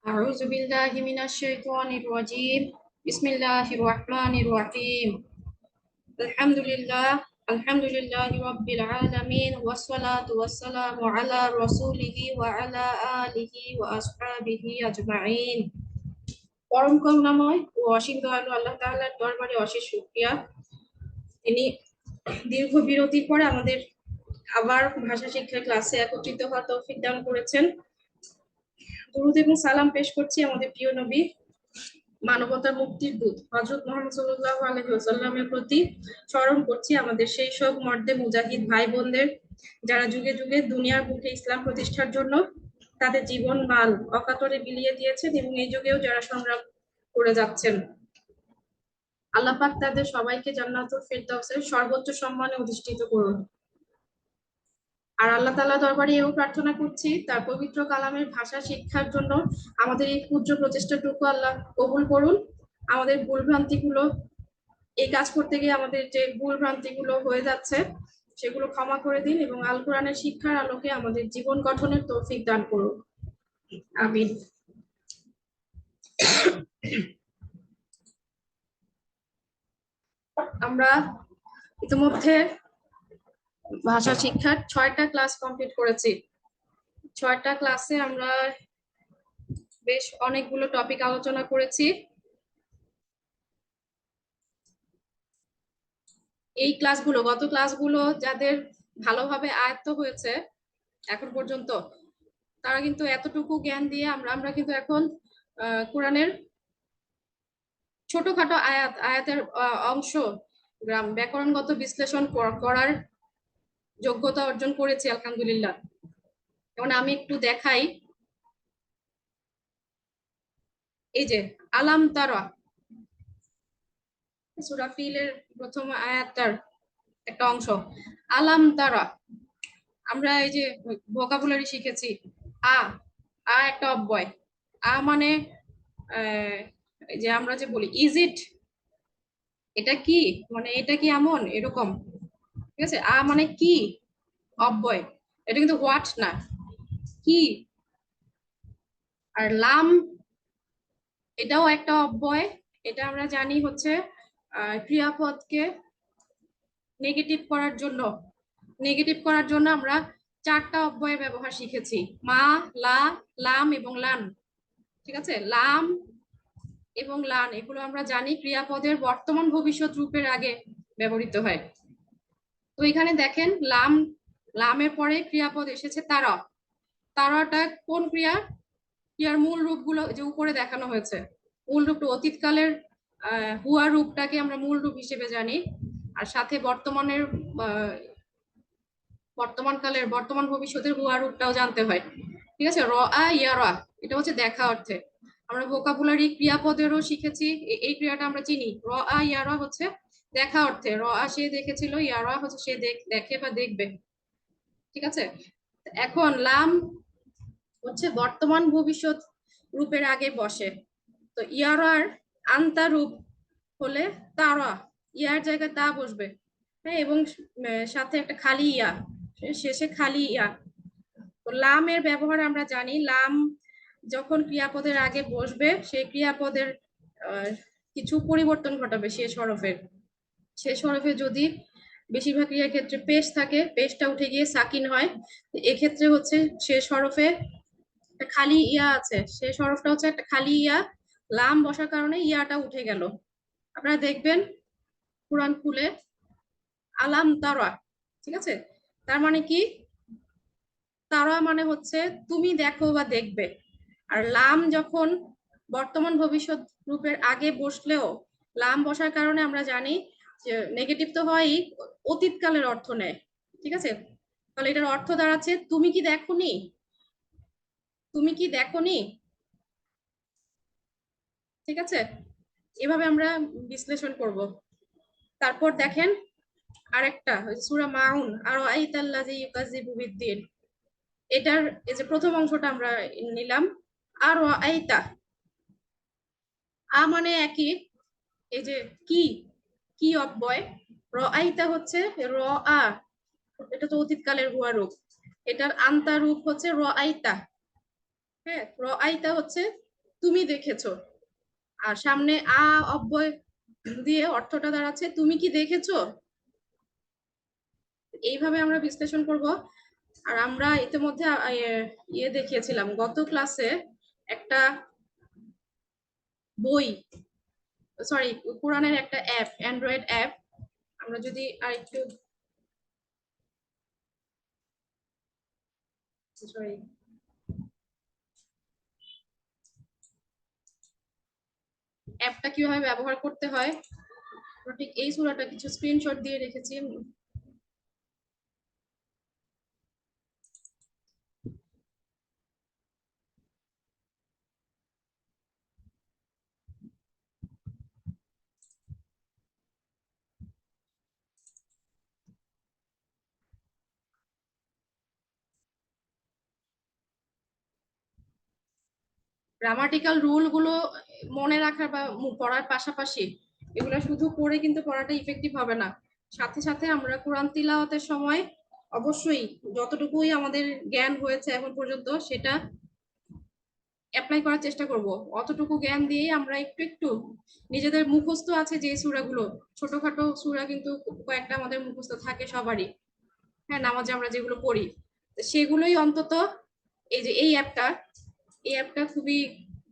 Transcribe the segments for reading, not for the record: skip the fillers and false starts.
أعوذ بالله من الشيطان الرجيم بسم الله الرحمن الرحيم الحمد لله الحمد لله رب العالمين والصلاة والسلام على رسوله وعلى آله وأصحابه أجمعين পরম করুণাময় ও অসীম দয়ালু আল্লাহ তাআলার দরবারে অশেষ শুকরিয়া। তিনি দীর্ঘ বিরতির পরে আমাদের আবার ভাষা শিক্ষা ক্লাসে একত্রিত হওয়ার তৌফিক দান করেছেন। দুরূদ এবং সালাম পেশ করছি আমাদের প্রিয় নবী মানবতার মুক্তির দূত হযরত মুহাম্মদ সাল্লাল্লাহু আলাইহি ওয়াসাল্লামের প্রতি স্মরণ করছি আমাদের সেই সব মর্দে মুজাহিদ ভাই বোনদের যারা যুগে যুগে দুনিয়ার বুকে ইসলাম প্রতিষ্ঠার জন্য তাদের জীবন মাল অকাতরে বিলিয়ে দিয়েছেন এবং এই যুগেও যারা সংগ্রাম করে যাচ্ছেন। আল্লাহ পাক তাদের সবাইকে জান্নাতুল ফেরদাউসের সর্বোচ্চ সম্মানে অধিষ্ঠিত করুন। আর আল্লাহ তাআলা দরবারে এও প্রার্থনা করছি তার পবিত্র কালামের ভাষা শিক্ষার জন্য আমাদের এই ক্ষুদ্র প্রচেষ্টাটুকু আল্লাহ কবুল করুন। আমাদের ভুলভ্রান্তিগুলো এই কাজ করতে গিয়ে আমাদের যে ভুলভ্রান্তিগুলো হয়ে যাচ্ছে সেগুলো ক্ষমা করে দিন এবং আল কোরআনের শিক্ষার আলোকে আমাদের জীবন গঠনের তৌফিক দান করুন। আমিন। আমরা ইতিমধ্যে ভাষা শিক্ষার 6টা ক্লাস কমপ্লিট করেছি। 6টা ক্লাসে আমরা বেশ অনেকগুলো টপিক আলোচনা করেছি। এই ক্লাসগুলো গত ক্লাসগুলো যাদের ভালোভাবে আয়ত্ত হয়েছে এখন পর্যন্ত তারা কিন্তু এতটুকু জ্ঞান দিয়ে আমরা কিন্তু এখন কোরআনের ছোটখাটো আয়াতের অংশ ব্যাকরণগত বিশ্লেষণ করার যোগ্যতা অর্জন করেছি আলহামদুলিল্লাহ। যেমন আমি একটু দেখাই, এই যে আলাম তারা সূরা ফিলের প্রথম আয়াতটার একটা অংশ, আলাম তারা। আমরা এই যে ভোকাবুলারি শিখেছি, আ আ একটা অব্যয়। আ মানে যে আমরা যে বলি ইজ ইট, এটা কি, মানে এটা কি এমন এরকম, ঠিক আছে। আ মানে কি, অব্যয়, এটা কিন্তু হোয়াট না, কি। আর লাম এটাও একটা অব্যয়, এটা আমরা জানি হচ্ছে ক্রিয়াপদকে নেগেটিভ করার জন্য আমরা 4টা অব্যয়ের ব্যবহার শিখেছি, মা, লা, লাম এবং লান। ঠিক আছে, লাম এবং লান এগুলো আমরা জানি ক্রিয়াপদের বর্তমান ভবিষ্যৎ রূপের আগে ব্যবহৃত হয়। তো এখানে দেখেন লামের পরে ক্রিয়াপদ এসেছে তারা। তারাটা কোন ক্রিয়ার মূল রূপগুলো যে উপরে দেখানো হয়েছে, মূল রূপটা অতীতকালের হুয়া রূপটাকে আমরা মূল রূপ হিসেবে জানি। আর সাথে বর্তমান ভবিষ্যতের হুয়া রূপটাও জানতে হয়। ঠিক আছে, র আ ইয়ারা এটা হচ্ছে দেখা অর্থে। আমরা ভোকাবুলারি ক্রিয়াপদেরও শিখেছি, এই ক্রিয়াটা আমরা চিনি। র আ ইয়ারা হচ্ছে দেখা অর্থে, র আ সে দেখেছিল, ইয়ারা হচ্ছে সে দেখে বা দেখবে। ঠিক আছে, এখন লাম হচ্ছে বর্তমান ভবিষ্যৎ রূপের আগে বসে। তো ইয়ারার আন্তা রূপ হলে তারা, ইয়ার জায়গায় তা বসবে, হ্যাঁ, এবং সাথে একটা খালি ইয়া, শেষে খালি ইয়া। তো লামের ব্যবহার আমরা জানি, লাম যখন ক্রিয়াপদের আগে বসবে সেই ক্রিয়াপদের কিছু পরিবর্তন ঘটাবে শেষ হরফে যদি বেশিরভাগ ক্রিয়ার ক্ষেত্রে পেশ থাকে, পেশটা উঠে গিয়ে সাকিন হয়। এক্ষেত্রে হচ্ছে শেষ হরফে খালি ইয়া আছে, শেষ হরফটা হচ্ছে একটা খালি ইয়া, লাম বসার কারণে ইয়াটা উঠে গেল। আপনারা দেখবেন কোরআন খুলে আলাম তারা, ঠিক আছে, তার মানে কি, তারা মানে হচ্ছে তুমি দেখো বা দেখবে। আর লাম যখন বর্তমান ভবিষ্যৎ রূপের আগে বসলেও লাম বসার কারণে আমরা জানি যে নেগেটিভ তো হয়ই, অতীতকালের অর্থ নেয়। ঠিক আছে, তাহলে এটার অর্থ দাঁড়াচ্ছে তুমি কি দেখোনি, তুমি কি দেখোনি। ঠিক আছে, এভাবে আমরা বিশ্লেষণ করব। তারপর দেখেন আরেকটা সূরা মাউন, আর আইতাল্লাযী ইউকাযযিবু বিদ্দীন, এটার এই যে প্রথম অংশটা আমরা নিলাম, আর আইতা, আ মানে একই, এই যে কি, কি অব্যয়। র আইতা হচ্ছে র আ, এটা তো অতীতকালের হুয়া রূপ, এটার আন্তা রূপ হচ্ছে র আইতা। হ্যাঁ, র আইতা হচ্ছে তুমি দেখেছো, আর সামনে আ অব্যয় দিয়ে অর্থটা দাঁড়াচ্ছে তুমি কি দেখেছো। এইভাবে আমরা বিশ্লেষণ করব। আর আমরা ইতিমধ্যে ইয়ে দেখিয়েছিলাম গত ক্লাসে একটা বই, সরি কোরআনের একটা অ্যাপ, অ্যান্ড্রয়েড অ্যাপ। আমরা যদি আরেকটু, সরি, অ্যাপটা কিভাবে ব্যবহার করতে হয় ঠিক এই সূরাটা কিছু স্ক্রিনশট দিয়ে রেখেছি। গ্রামাটিক্যাল রুল গুলো মনে রাখার বা পড়ার পাশাপাশি এগুলো শুধু পড়ে কিন্তু পড়াটা ইফেক্টিভ হবে না। সাথে সাথে আমরা কোরআন তিলাওয়াতের সময় অবশ্যই যতটুকুই আমাদের জ্ঞান হয়েছে এখন পর্যন্ত সেটা অ্যাপ্লাই করার চেষ্টা করব। অতটুকু জ্ঞান দিয়ে আমরা একটু একটু নিজেদের মুখস্থ আছে যে সূরাগুলো, ছোটখাটো সূরা কিন্তু কয়েকটা আমাদের মুখস্থ থাকে সবারই, হ্যাঁ, নামাজে আমরা যেগুলো পড়ি সেগুলোই অন্তত এই যে এই অ্যাপটা খুবই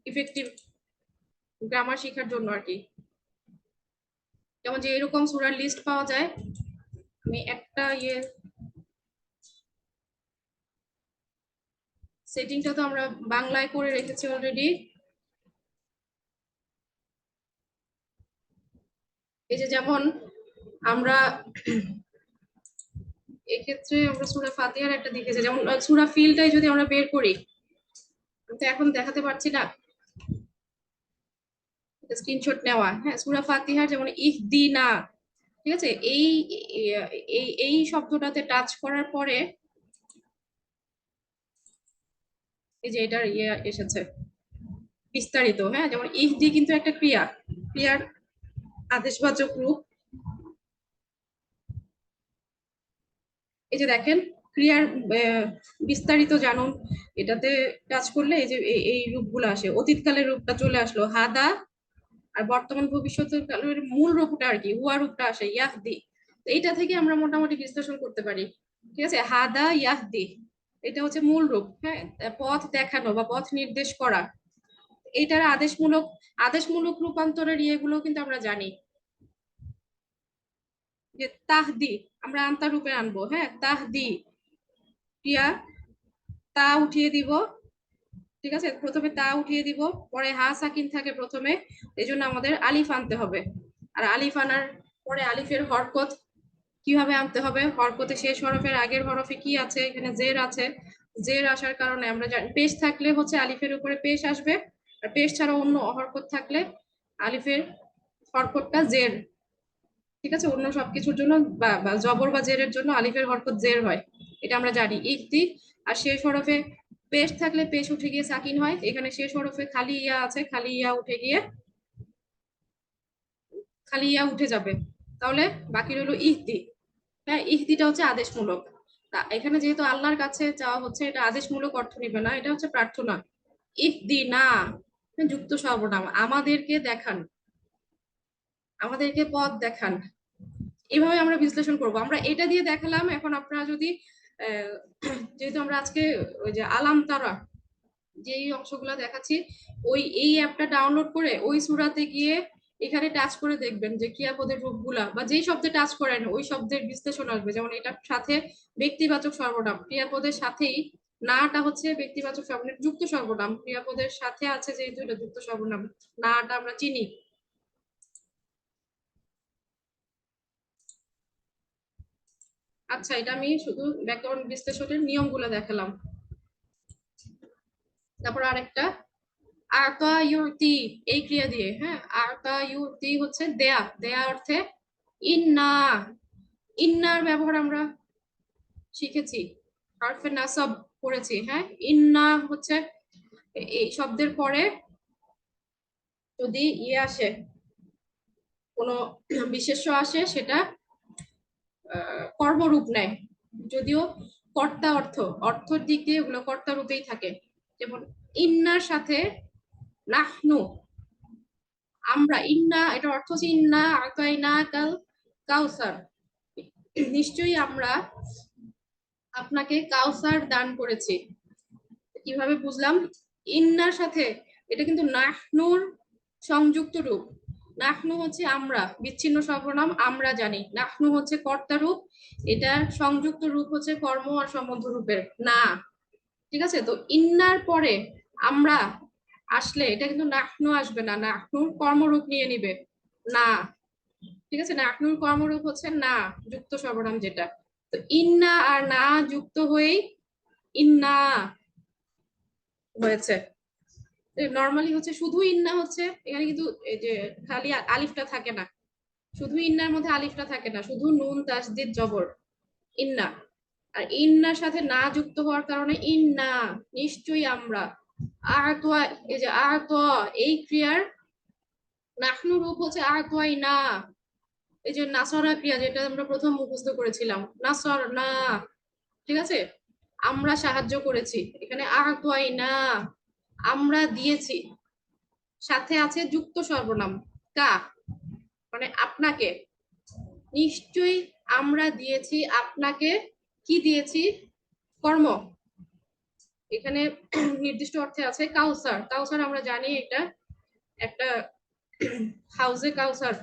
ইফেক্টিভ গ্রামার শেখার জন্য আর কি। যেমন যে এরকম সূরার লিস্ট পাওয়া যায়, আমি একটা সেটিংটা তো আমরা বাংলায় করে রেখেছি অলরেডি। এই যে যেমন আমরা এক্ষেত্রে আমরা সূরা ফাতিহার একটা দেখেছি, যেমন সূরা ফিলটাই যদি আমরা বের করি, তো এখন দেখাতে পারছি না, স্ক্রিনশট নেওয়া, হ্যাঁ, সূরা ফাতিহার যেমন ইহদিনা, ঠিক আছে, এই শব্দটাতে টাচ করার পরে এই যে এটার এসেছে বিস্তারিত, হ্যাঁ, যেমন ইহদি কিন্তু একটা ক্রিয়া, ক্রিয়ার আদেশবাচক রূপ। এই যে দেখেন ক্রিয়ার বিস্তারিত জানুন, এটাতে টাচ করলে এই যে এই রূপগুলো আসে, অতীতকালের রূপটা চলে আসলো হাদা, আর বর্তমান ভবিষ্যতের কালের মূল রূপটা আর কি হুয়া রূপটা আসে ইয়াহদি। এইটা থেকে আমরা মোটামুটি বিশ্লেষণ করতে পারি, ঠিক আছে, হাদা ইয়াহদি এটা হচ্ছে মূল রূপ, হ্যাঁ, পথ দেখানো বা পথ নির্দেশ করা। এইটার আদেশমূলক রূপান্তরের ইয়েগুলো কিন্তু আমরা জানি, যে তাহদি আমরা আন্তা রূপে আনবো, হ্যাঁ, তাহদি ক্রিয়া, তা উঠিয়ে দিব, ঠিক আছে, প্রথমে তা উঠিয়ে দিব, পরে হা সাকিন থাকে প্রথমে, এই জন্য আমাদের আলিফ আনতে হবে। আর আলিফ আনার পরে আলিফের হরকত কিভাবে আনতে হবে, হরকতে শেষ হরফের আগের হরফে কি আছে, এখানে জের আছে, জের আসার কারণে আমরা জানি পেশ থাকলে হচ্ছে আলিফের উপরে পেশ আসবে, আর পেশ ছাড়া অন্য হরকত থাকলে আলিফের হরকতটা জের, ঠিক আছে, অন্য সবকিছুর জন্য বা জবর বা জেরের জন্য আলিফের হরকত জের হয়, এটা আমরা জানি ইকতি। আর শেষ হরফে পেশ থাকলে পেশ উঠে গিয়ে সাকিন হয়, এখানে শেষ হরফে খালি ইয়া আছে, খালি ইয়া উঠে গিয়ে খালি ইয়া উঠে যাবে, তাহলে বাকি রইল ইহদি। হ্যাঁ, ইহদিটা হচ্ছে আদেশমূলক। তা এখানে যেহেতু আল্লাহর কাছে চাওয়া হচ্ছে, এটা আদেশমূলক অর্থ নিবে না, এটা হচ্ছে প্রার্থনা। ইহদি না যুক্ত সর্বনাম, আমাদেরকে দেখান, আমাদেরকে পথ দেখান। এইভাবে আমরা বিশ্লেষণ করব। আমরা এটা দিয়ে দেখালাম। এখন আপনারা যদি যেহেতু আমরা আজকে ওই যে আলাম তারা যেই অংশগুলো দেখাচ্ছি, এই অ্যাপটা ডাউনলোড করে ওই সূরাতে গিয়ে এখানে টাচ করে দেখবেন যে ক্রিয়াপদের রূপগুলা বা যেই শব্দে টাচ করেন ওই শব্দের বিশ্লেষণ আসবে। যেমন এটার সাথে ব্যক্তিবাচক সর্বনাম, ক্রিয়াপদের সাথেই নাটা হচ্ছে ব্যক্তিবাচক সর্বনাম, যুক্ত সর্বনাম, ক্রিয়াপদের সাথে আছে যেহেতু এটা যুক্ত সর্বনাম, নাটা আমরা চিনি। আচ্ছা, এটা আমি শুধু ব্যাকরণ বিশ্লেষণের নিয়মগুলো দেখালাম। তারপর আরেকটা আতা ইউতি, এই ক্রিয়া দিয়ে, হ্যাঁ, আতা ইউতি হচ্ছে দেয়া, দেয়া অর্থে ইন্না, ইন্নার ব্যবহার আমরা শিখেছি, হরফে নাসব পড়েছি, হ্যাঁ, ইন্না হচ্ছে এই শব্দের পরে যদি আসে, কোনো বিশেষ্য আসে, সেটা কর্মরূপ নেয়, যদিও কর্তা অর্থের দিক দিয়ে ওগুলো কর্তা রূপেই থাকে। যেমন ইন্নার সাথে নাহনু আমরা, ইন্না এটার অর্থ হচ্ছে ইন্না আতাইনা কাল কাউসার, নিশ্চয়ই আমরা আপনাকে কাউসার দান করেছি। কিভাবে বুঝলাম? ইন্নার সাথে এটা কিন্তু নাহনুর সংযুক্ত রূপ। নাহনু হচ্ছে আমরা, বিচ্ছিন্ন সর্বনাম আমরা জানি, নাহনু হচ্ছে কর্তা রূপ, এটার সংযুক্ত রূপ হচ্ছে কর্ম আর সম্বন্ধ রূপের না। ঠিক আছে, তো ইন্নার পরে আমরা আসলে এটা কিন্তু নাহনু আসবে না, নাহনুর কর্মরূপ নিয়ে নিবে না। ঠিক আছে, নাহনুর কর্মরূপ হচ্ছে না, যুক্ত সর্বনাম যেটা। তো ইন্না আর না যুক্ত হয়েই ইন্না হয়েছে। নর্মালি হচ্ছে শুধু ইন্না হচ্ছে এখানে, কিন্তু এই যে খালি আলিফটা থাকে না, শুধু ইন্নার মধ্যে আলিফটা থাকে না, শুধু নুন তাসদিদ জবর ইন্না। আর ইন্নার সাথে না যুক্ত হওয়ার কারণে ইন্না নিশ্চয়ই আমরা। আতোয়া, এই যে আতোয়া এই ক্রিয়ার নাহনু রূপ হচ্ছে আতোয়াই না। এই যে নাসরা ক্রিয়া যেটা আমরা প্রথম মুখস্থ করেছিলাম, নাসর না। ঠিক আছে, আমরা সাহায্য করেছি, এখানে আতোয়াই না আমরা দিয়েছি, সাথে আছে যুক্ত সর্বনাম কা, মানে আপনাকে। নিশ্চয়ই আমরা দিয়েছি আপনাকে, কি দিয়েছি? কর্ম। এখানে নির্দিষ্ট অর্থে আছে কাউসার। কাউসার আমরা জানি এটা একটা হাউজে কাউসার,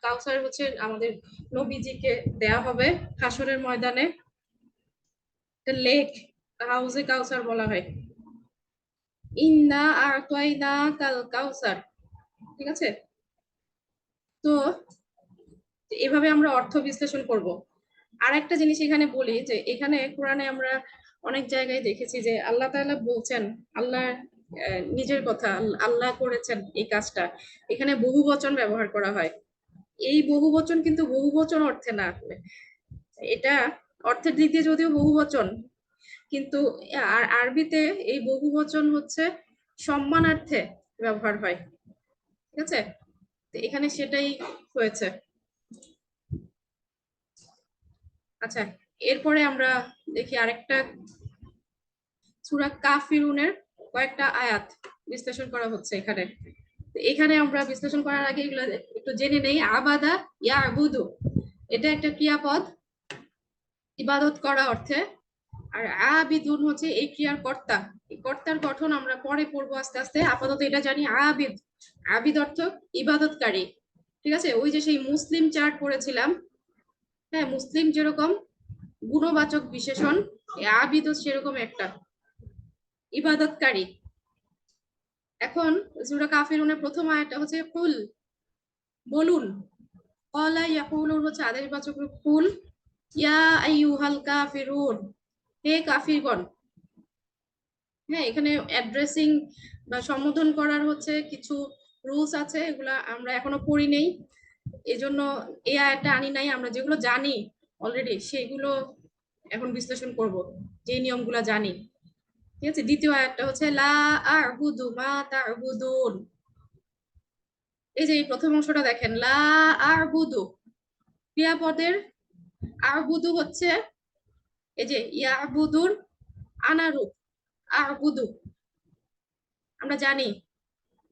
কাউসার হচ্ছে আমাদের নবীজিকে দেয়া হবে হাসরের ময়দানে, লেক, হাউজে কাউসার বলা হয়। ইন্না আতাইনা কাল কাউসার। ঠিক আছে, তো এভাবে আমরা অর্থ বিশ্লেষণ করব। আর একটা জিনিস এখানে বলি যে এখানে কোরআনে আমরা অনেক জায়গায় দেখেছি যে আল্লাহ তাআলা বলছেন, আল্লাহ নিজের কথা, আল্লাহ করেছেন এই কাজটা, এখানে বহু বচন ব্যবহার করা হয়। এই বহু বচন কিন্তু বহু বচন অর্থে না, এটা অর্থের দিক দিয়ে যদিও বহু বচন, কিন্তু আরবিতে এই বহু বচন হচ্ছে সম্মানার্থে ব্যবহার হয়। ঠিক আছে, তো এখানে সেটাই হয়েছে। আচ্ছা, এরপরে আমরা দেখি আরেকটা সূরা কাফিরুনের কয়েকটা আয়াত বিশ্লেষণ করা হচ্ছে এখানে। এখানে আমরা বিশ্লেষণ করার আগে এগুলো একটু জেনে নেই। আবাদা ইয়াবুদু এটা একটা ক্রিয়াপদ, ইবাদত করা অর্থে। আর আবিদুন হচ্ছে এই ক্রিয়ার কর্তা। এই কর্তার গঠন আমরা পরে পড়বো আস্তে আস্তে, আপাতত এটা জানি আবিদ। আবিদ অর্থ ইবাদতকারী। ঠিক আছে, ওই যে সেই মুসলিম চার্ট পড়েছিলাম, হ্যাঁ, মুসলিম যেরকম গুণবাচক বিশেষণ, আবিদ সেরকম একটা ইবাদতকারী। এখন সূরা কাফিরুনের প্রথম আয়াতটা হচ্ছে কুল, বলুন। ক্বালা ইয়াকুলুন হচ্ছে আদেশবাচক রূপ কুল, ইয়া আইয়ুহাল কাফিরুন হে কাফিরগণ। হ্যাঁ, এখানে অ্যাড্রেসিং বা সম্বোধন করার হচ্ছে কিছু রুলস আছে, এগুলা আমরা এখনো পড়ি নেই, এজন্য এই আয়াতটা আনি নাই। আমরা যেগুলো জানি অলরেডি সেগুলো এখন বিশ্লেষণ করব, যে নিয়মগুলো জানি। ঠিক আছে, দ্বিতীয় আয়াতটা হচ্ছে লা আ'বুদু মা তা'বুদুন। এই যে এই প্রথম অংশটা দেখেন, লা আ'বুদু ক্রিয়াপদের আ'বুদু হচ্ছে এই যে ইয়াবুদুর আনারূপ। আ'বুদু আমরা জানি,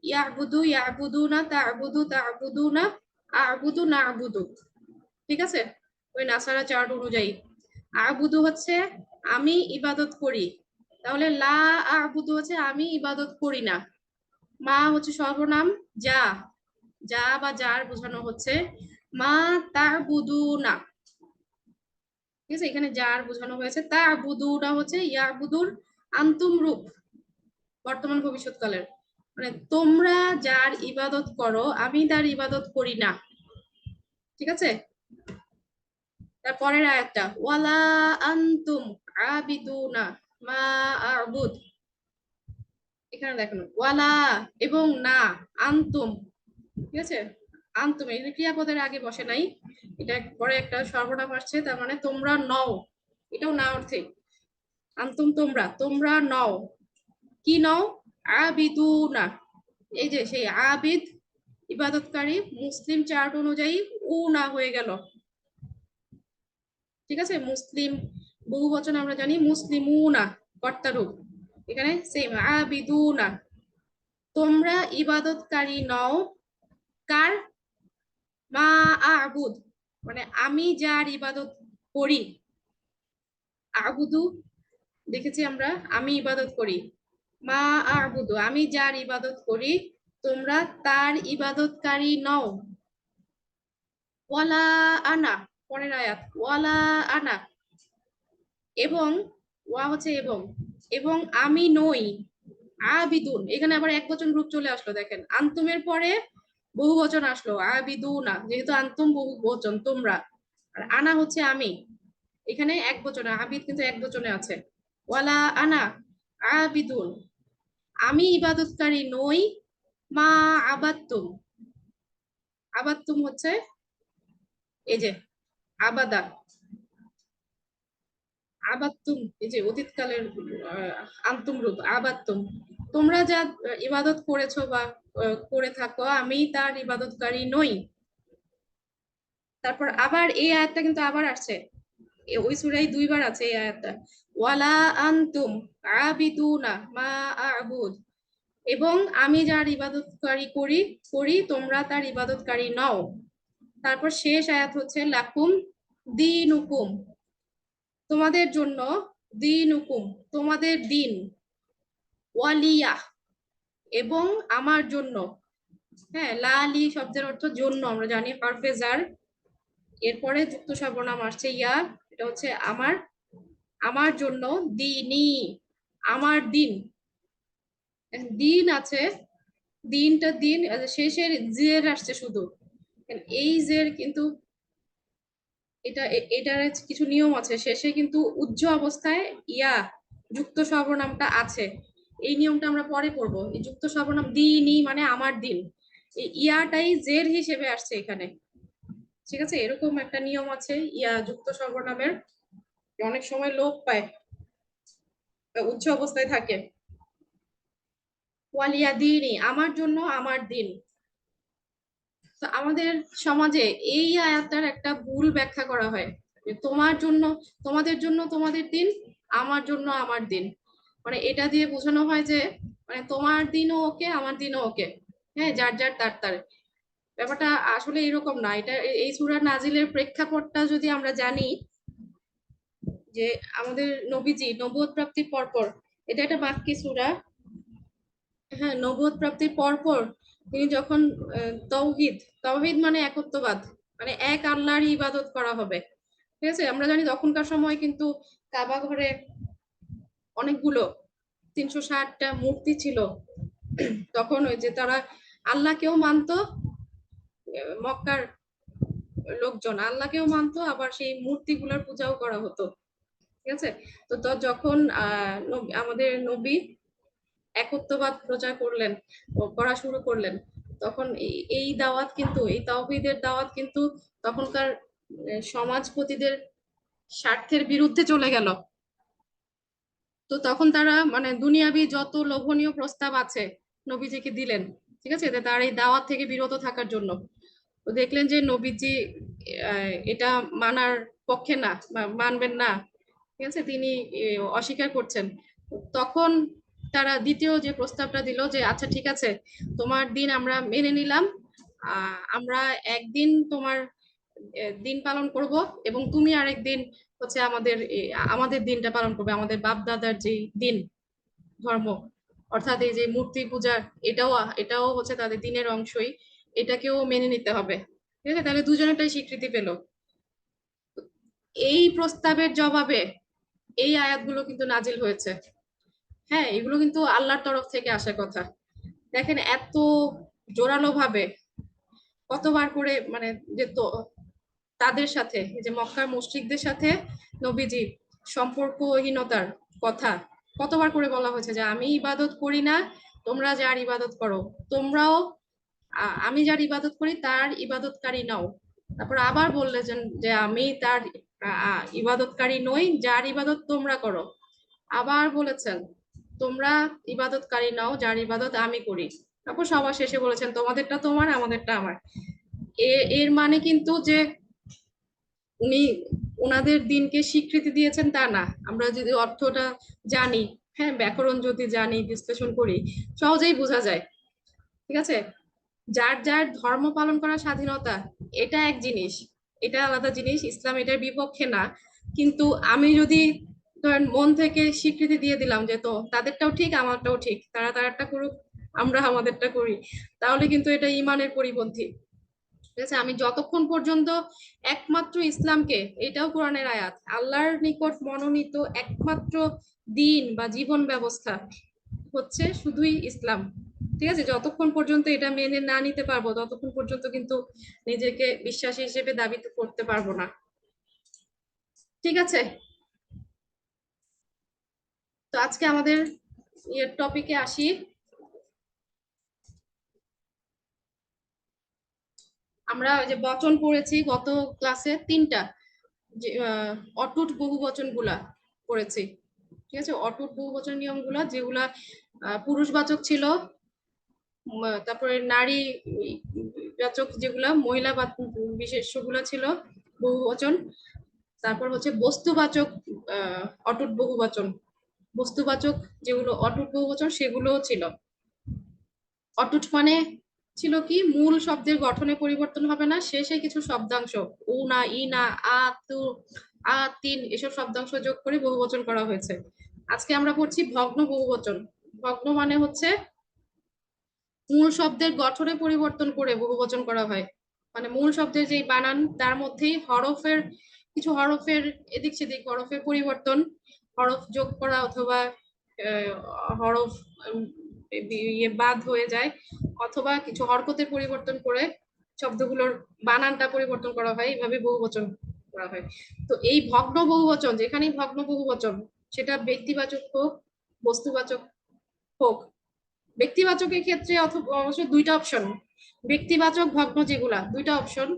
ইয়াবুদু ইয়াবুদুনা তা'বুদু তা'বুদুনা আ'বুদু না'বুদু। ঠিক আছে, ওই নাসারা চার্ট অনুযায়ী আ'বুদু হচ্ছে আমি ইবাদত করি, তাহলে লা আ'বুদু হচ্ছে আমি ইবাদত করি না। মা হচ্ছে সর্বনাম যা, যা বা যার বোঝানো হচ্ছে। মা তা'বুদুনা, ঠিক আছে, এখানে যার বোঝানো হয়েছে। তা'বুদুনা হচ্ছে ইয়াবুদুর আন্তুম রূপ, বর্তমান ভবিষ্যৎকালের, মানে তোমরা যার ইবাদত করো আমি তার ইবাদত করি না। ঠিক আছে, তারপরের আয়াতটা ওয়ালা আনতুম আবিদুনা মা আ'বুদ। এখানে দেখুন ওয়ালা এবং না, আনতুম। ঠিক আছে, আনতুম এখানে ক্রিয়াপদের আগে বসে নাই, এটা পরে একটা সর্বনাম আসছে, তার মানে তোমরা নও, এটাও না অর্থে। আনতুম তোমরা, তোমরা নও, কি নও? আবিদুনা, এই যে সেই আবিদ ইবাদতকারী, মুসলিম চার্ট অনুযায়ী উ না হয়ে গেল। ঠিক আছে, মুসলিম বহু বচন আমরা জানি মুসলিমুনা কর্তা রূপ, এখানে সেম আবিদুনা, তোমরা ইবাদতকারী নও কার, মা আবুদ মানে আমি যার ইবাদত করি, আবুদু দেখেছি আমরা, আমি ইবাদত করি, মা আবুদু আমি যার ইবাদত করি, তোমরা তার ইবাদতকারী নও, ওয়ালা আনা, পরের আয়াত ওয়ালা আনা, এবং ওয়া হচ্ছে এবং, এবং আমি নই, আবিদুন এখানে আবার একবচন রূপ চলে আসলো, দেখেন আন্তুমের পরে বহু বচন আসলো, আবিদুনা যেহেতু আন্তুম বহু বচন তোমরা, আর আনা হচ্ছে আমি, এখানে এক বচনে আবিদ কিন্তু এক বচনে আছে, ওয়ালা আনা আবিদুন আমি ইবাদতকারী নই, মা আবাত্তুম, আবাত্তুম হচ্ছে এই যে আবাদা, আবাত্তুম এই যে অতীতকালের আন্তুম রূপ আবাত্তুম, তোমরা যা ইবাদত করেছো বা করে থাকো আমি তার ইবাদতকারী নই। তারপর আবার এই আয়াতটা কিন্তু আবার আসছে, ওই সূরায় দুইবার আছে এই আয়াতটা, ওয়ালা আনতুম আবিদুনা মা আবুদ, এবং আমি যার ইবাদতকারী করি করি তোমরা তার ইবাদতকারী নও। তারপর শেষ আয়াত হচ্ছে লাকুম দিনুকুম, তোমাদের জন্য, দিনুকুম তোমাদের দিন, ওয়ালিয়া এবং আমার জন্য, হ্যাঁ লালি শব্দের অর্থ জন্য আমরা জানি হরফে জার, এরপরে যুক্ত সর্বনাম আসছে ইয়া, এটা হচ্ছে আমার, আমার জন্য, দিনই আমার দিন, দিন আছে, দিনটা দিন শেষের জের আসছে শুধু, এই জের কিন্তু এটার কিছু নিয়ম আছে, শেষে কিন্তু উজ্জ অবস্থায় ইয়া যুক্ত সর্বনামটা আছে, এই নিয়মটা আমরা পরে করব, এই যুক্ত সর্বনাম দিনই মানে আমার দিন, এই ইয়াটাই জের হিসেবে আসছে এখানে, ঠিক আছে, এরকম একটা নিয়ম আছে ইয়া যুক্ত সর্বনামের, অনেক সময় লোপ পায়, উচ্চ অবস্থায় থাকে, ওয়ালিয়া দিনই আমার জন্য আমার দিন। তো আমাদের সমাজে এই আয়াতটার একটা ভুল ব্যাখ্যা করা হয়, যে তোমার জন্য, তোমাদের জন্য তোমাদের দিন, আমার জন্য আমার দিন, মানে এটা দিয়ে বোঝানো হয় যে মানে তোমার দিনও ওকে আমার দিনও ওকে, হ্যাঁ যার যার তার তার, ব্যাপারটা আসলে এরকম না, এটা এই সূরা নাজিলের প্রেক্ষাপটটা যদি আমরা জানি, যে আমাদের নবীজি নবুয়ত প্রাপ্তির পরপর, এটা একটা মাক্কি সূরা, হ্যাঁ নবুয়ত প্রাপ্তির পরপর তিনি যখন তৌহিদ, তৌহিদ মানে একত্ববাদ, মানে এক আল্লাহর ইবাদত করা হবে, ঠিক আছে, আমরা জানি তখনকার সময় কিন্তু কাবা ঘরে অনেকগুলো 360টা মূর্তি ছিল, তখন ওই যে তারা আল্লাহকেও মানতো, মক্কার লোকজন আল্লাহকেও মানতো, আবার সেই মূর্তিগুলোর পূজাও করা হতো, ঠিক আছে, তো তো যখন আমাদের নবী একত্ববাদ প্রচার করলেন ও করা শুরু করলেন, তখন এই দাওয়াত কিন্তু, এই তাওহীদের দাওয়াত কিন্তু তখনকার সমাজপতিদের স্বার্থের বিরুদ্ধে চলে গেল, তো তখন তারা মানে দুনিয়াবি যত লোভনীয় প্রস্তাব আছে নবীজিকে দিলেন, ঠিক আছে, তার এই দাওয়াত থেকে বিরত থাকার জন্য, তো দেখলেন যে নবীজি এটা মানার পক্ষে না, মানবেন না, ঠিক আছে, তিনি অস্বীকার করছেন, তখন তারা দ্বিতীয় যে প্রস্তাবটা দিল যে আচ্ছা ঠিক আছে, তোমার দিন আমরা মেনে নিলাম, আমরা একদিন তোমার দিন পালন করব, এবং তুমি আরেকদিন হচ্ছে আমাদের আমাদের দিনটা পালন করবে, আমাদের বাপ দাদার যে দিন ধর্ম, অর্থাৎ এই যে মূর্তি পূজা, এটাও এটাও হচ্ছে তাদের দিনের অংশই, এটাকেও মেনে নিতে হবে, ঠিক আছে, তাহলে দুজনেরটাই স্বীকৃতি পেল। এই প্রস্তাবের জবাবে এই আয়াতগুলো কিন্তু নাজিল হয়েছে, হ্যাঁ এগুলো কিন্তু আল্লাহর তরফ থেকে আসা কথা, দেখেন এত জোরালো ভাবে কতবার করে মানে যে তো তাদের সাথে, এই যে মক্কার মুশরিকদের সাথে নবীজি সম্পর্কহীনতার কথা কতবার করে বলা হয়েছে, যে আমি ইবাদত করি না, তোমরা যার ইবাদত করো, তোমরাও আমি যার ইবাদত করি তার ইবাদতকারী নাও, তারপর আবার বললে যে আমি তার ইবাদতকারী নই, যার ইবাদত তোমরা করো, আবার বলেছেন তোমরা ইবাদতকারী নাও যার ইবাদত আমি করি, তারপর সবার শেষে বলেছেন তোমাদেরটা তোমার আমাদেরটা আমার, এর মানে কিন্তু যে উনি ওনাদের দিনকে স্বীকৃতি দিয়েছেন তা না, আমরা যদি অর্থটা জানি, হ্যাঁ, ব্যাকরণ যদি জানি, বিশ্লেষণ করি, সহজেই বোঝা যায়। ঠিক আছে, যার যার ধর্ম পালন করার স্বাধীনতা, এটা এক জিনিস, এটা আলাদা জিনিস, ইসলাম এটার বিপক্ষে না। কিন্তু আমি যদি ধরেন মন থেকে স্বীকৃতি দিয়ে দিলাম যে তো তাদেরটাও ঠিক আমারটাও ঠিক, তারা তারারটা করুক, আমরা আমাদেরটা করি, তাহলে কিন্তু এটা ইমানের পরিপন্থী। ঠিক আছে, আমি যতক্ষণ পর্যন্ত একমাত্র ইসলামকে, এটাও কোরআনের আয়াত, আল্লাহর নিকট মনোনীত একমাত্র দিন বা জীবন ব্যবস্থা হচ্ছে শুধুই ইসলাম। ঠিক আছে, যতক্ষণ পর্যন্ত এটা মেনে না নিতে পারবো ততক্ষণ পর্যন্ত কিন্তু নিজেকে বিশ্বাসী হিসেবে দাবি করতে পারবো না। ঠিক আছে, তো আজকে আমাদের টপিকে আসি। আমরা ওই যে বচন পড়েছি গত ক্লাসে তিনটা, যে অটুট বহু বচন গুলা পড়েছি। ঠিক আছে, অটুট বহু বচন নিয়ম গুলা যেগুলা পুরুষবাচক ছিল, তারপরে নারী বাচক যেগুলা, মহিলা বিশেষ্যগুলা ছিল বহুবচন। তারপর হচ্ছে বস্তুবাচক অটুট বহুবচন, বস্তুবাচক যেগুলো অটুট বহুবচন সেগুলোও ছিল। অটুট মানে ছিল কি, মূল শব্দের গঠনে পরিবর্তন হবে না, শেষে কিছু শব্দাংশ, উ না, ই না, আ, তু, আ, তিন, এসব শব্দাংশ যোগ করে বহুবচন করা হয়েছে। আজকে আমরা পড়ছি ভগ্ন বহুবচন। ভগ্ন মানে হচ্ছে মূল শব্দের গঠনে পরিবর্তন করে বহুবচন করা হয়। মানে মূল শব্দের যে বানান তার মধ্যেই হরফের, কিছু হরফের এদিক সেদিক, হরফের পরিবর্তন, হরফ যোগ করা অথবা হরফ বাদ হয়ে যায়, অথবা কিছু হরকতের পরিবর্তন করে শব্দগুলোর বানানটা পরিবর্তন করা হয়, এইভাবে বহুবচন করা হয়। তো এই ভগ্ন বহুবচন, যেখানেই ভগ্ন বহুবচন, সেটা ব্যক্তিবাচক হোক, বস্তুবাচক হোক। ব্যক্তিবাচকের ক্ষেত্রে অথবা অবশ্য দুইটা অপশন, ব্যক্তিবাচক ভগ্ন যেগুলা দুইটা অপশন,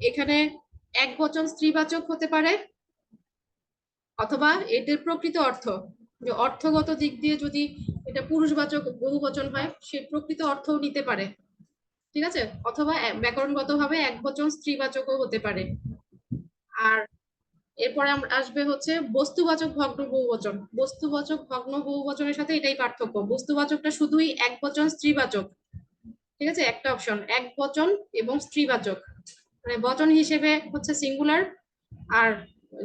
এখানে এক বচন স্ত্রীবাচক হতে পারে, অথবা এদের প্রকৃত অর্থ, যে অর্থগত দিক দিয়ে যদি এটা পুরুষবাচক বহুবচন হয় সে প্রকৃত অর্থও নিতে পারে। ঠিক আছে, অথবা ব্যাকরণগত ভাবে এক বচন স্ত্রীবাচকও হতে পারে। আর এরপরে আসবে হচ্ছে বস্তুবাচক ভগ্ন বহুবচন। বস্তুবাচক ভগ্ন বহুবচনের সাথে এটাই পার্থক্য, বস্তুবাচকটা শুধুই এক বচন স্ত্রীবাচক। ঠিক আছে, একটা অপশন এক বচন এবং স্ত্রীবাচক, মানে বচন হিসেবে হচ্ছে সিঙ্গুলার, আর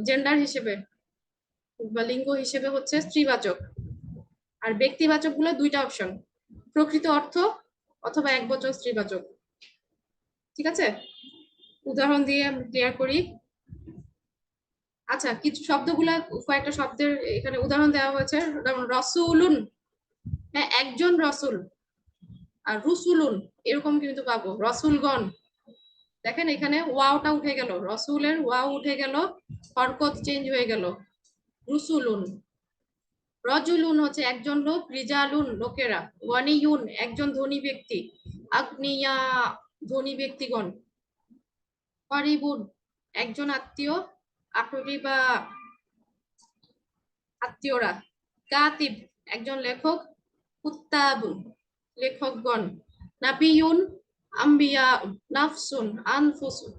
জেন্ডার হিসেবে বা লিঙ্গ হিসেবে হচ্ছে স্ত্রীবাচক। আর ব্যক্তিবাচক গুলো দুইটা অপশন, প্রকৃত অর্থ অথবা এক বচন স্ত্রীবাচক। ঠিক আছে, উদাহরণ দিয়ে ক্লিয়ার করি। আচ্ছা, কিছু শব্দগুলা, কয়েকটা শব্দের এখানে উদাহরণ দেওয়া হয়েছে, যেমন রসুলুন, হ্যাঁ একজন রসুল, আর রুসুলুন এরকম কিন্তু পাবো, রসুলগণ। দেখেন এখানে ওয়াওটা উঠে গেল, রসুলের ওয়াও উঠে গেল, হরকত চেঞ্জ হয়ে গেল, রুসুলুন। রজুলুন হচ্ছে একজন লোক, রিজালুন লোকেরা, ওয়ানিয়ুন একজন ধনী ব্যক্তি, আগ্নিয়া ধনী ব্যক্তিগণ, করিবুন একজন আত্মীয়, আকরিবা আত্মীয়রা, কাতিব একজন লেখক, কুত্তাবুন লেখকগণ, নাবিয়ুন আম্বিয়া, নাফসুন আনফুসুন।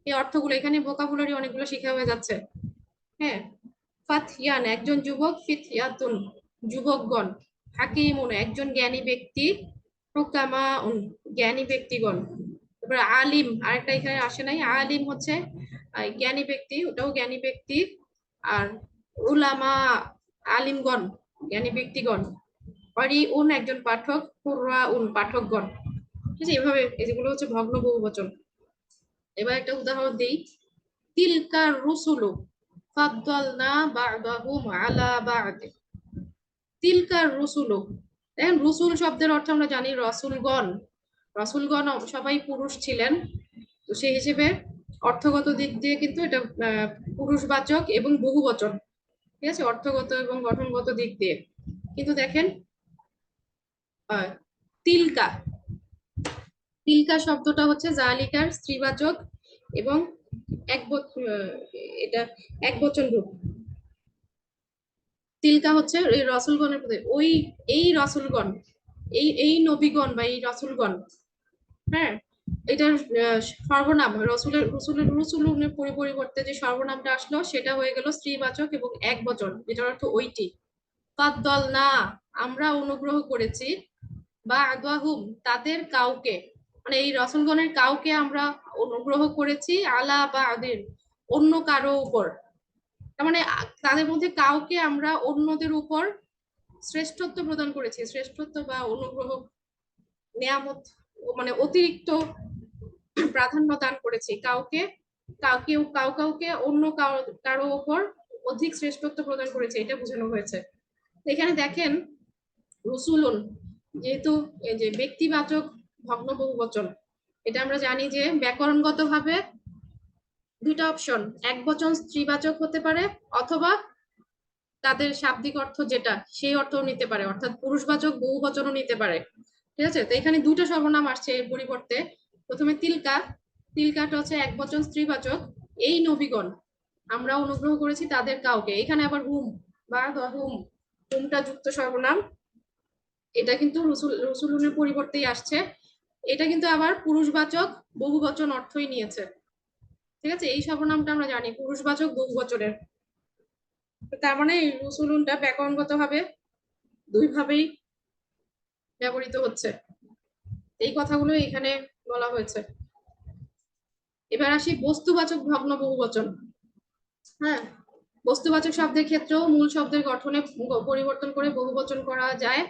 এই অর্থগুলো এখানে ভোকাবুলারি অনেকগুলো শিখা হয়ে যাচ্ছে। হ্যাঁ, ফাতহিয়ান একজন যুবক, ফিতহিয়াতুন যুবকগণ, হাকিমুন একজন জ্ঞানী ব্যক্তি, হুকামাউন জ্ঞানী ব্যক্তিগণ। তারপরে আলিম আরেকটা এখানে আসে নাই, আলিম হচ্ছে জ্ঞানী ব্যক্তি, ওটাও জ্ঞানী ব্যক্তি। আর উলামা আলিমগণ জ্ঞানী ব্যক্তিগণ, উন একজন পাঠক, উন পাঠকগণ। ঠিক আছে, এভাবে এগুলো হচ্ছে ভগ্ন বহুবচন। এবার একটা উদাহরণ দিই, তিলকার রুসুলু ফাদ্দালনা বা'দাহুম আলা বা'দ। তিলকার রুসুলু, দেখেন রুসুল শব্দের অর্থ আমরা জানি রসুলগণ, রসুলগণ সবাই পুরুষ ছিলেন, তো সেই হিসেবে অর্থগত দিক দিয়ে কিন্তু এটা পুরুষবাচক এবং বহুবচন। ঠিক আছে, অর্থগত এবং গঠনগত দিক দিয়ে। কিন্তু দেখেন তিলকা, তিলকা শব্দটা হচ্ছে জালিকার স্ত্রীবাচক এবং এক এটা এক বচন রূপ। তিলকা হচ্ছে এই রসুলগণের প্রতি, ওই এই রসুলগণ, এই নবীগণ বা এই রসুলগণ। হ্যাঁ, এটার সর্বনাম রসুলের, রসুলের রসুলের পরিবর্তে যে সর্বনামটা আসলো সেটা হয়ে গেল স্ত্রীবাচক এবং এক বচন, যেটার অর্থ ওইটি। ফাদ্দালনা আমরা অনুগ্রহ করেছি বা'দাহুম তাদের কাউকে, মানে এই রাসূলগণের কাউকে আমরা অনুগ্রহ করেছি আলা বা'দিন অন্য কারো উপর। তার মানে তাদের মধ্যে কাউকে আমরা অন্যদের উপর শ্রেষ্ঠত্ব প্রদান করেছি। শ্রেষ্ঠত্ব বা অনুগ্রহ, নেয়ামত, মানে অতিরিক্ত প্রাধান্য দান করেছি কাউকে, কাউকে অন্য কারো উপর অধিক শ্রেষ্ঠত্ব প্রদান করেছে, এটা বোঝানো হয়েছে। এখানে দেখেন রসুলুন যেহেতু এই যে ব্যক্তিবাচক ভগ্ন বহুবচন, এটা আমরা জানি যে ব্যাকরণগত ভাবে দুইটা অপশন, এক বচন স্ত্রীবাচক হতে পারে অথবা তাদের শাব্দিক অর্থ যেটা সেই অর্থও নিতে পারে, অর্থাৎ পুরুষবাচক বহুবচনও নিতে পারে। ঠিক আছে, তো এখানে দুটো সর্বনাম আসছে এর পরিবর্তে। প্রথমে তিলকা, তিলকাটা হচ্ছে এক বচন স্ত্রীবাচক, এই নবীগণ আমরা অনুগ্রহ করেছি তাদের কাউকে। এখানে আবার হুম বা হুম, হুমটা যুক্ত সর্বনাম, এটা কিন্তু রসুলুনের পরিবর্তেই আসছে। এটা কিন্তু আবার পুরুষবাচক বহুবচন অর্থই নিয়েছে। ঠিক আছে, এই সর্বনামটা আমরা জানি পুরুষবাচক বহুবচনের। তার মানে এই রসুলুনটা ব্যাকরণগত ভাবে দুই ভাবেই ব্যবহৃত হচ্ছে, এই কথাগুলো এখানে বলা হয়েছে। এবার আসি বস্তুবাচক ভগ্ন বহুবচন। হ্যাঁ, বস্তুবাচক শব্দের ক্ষেত্রেও মূল শব্দের গঠনে পরিবর্তন করে বহুবচন করা যায়।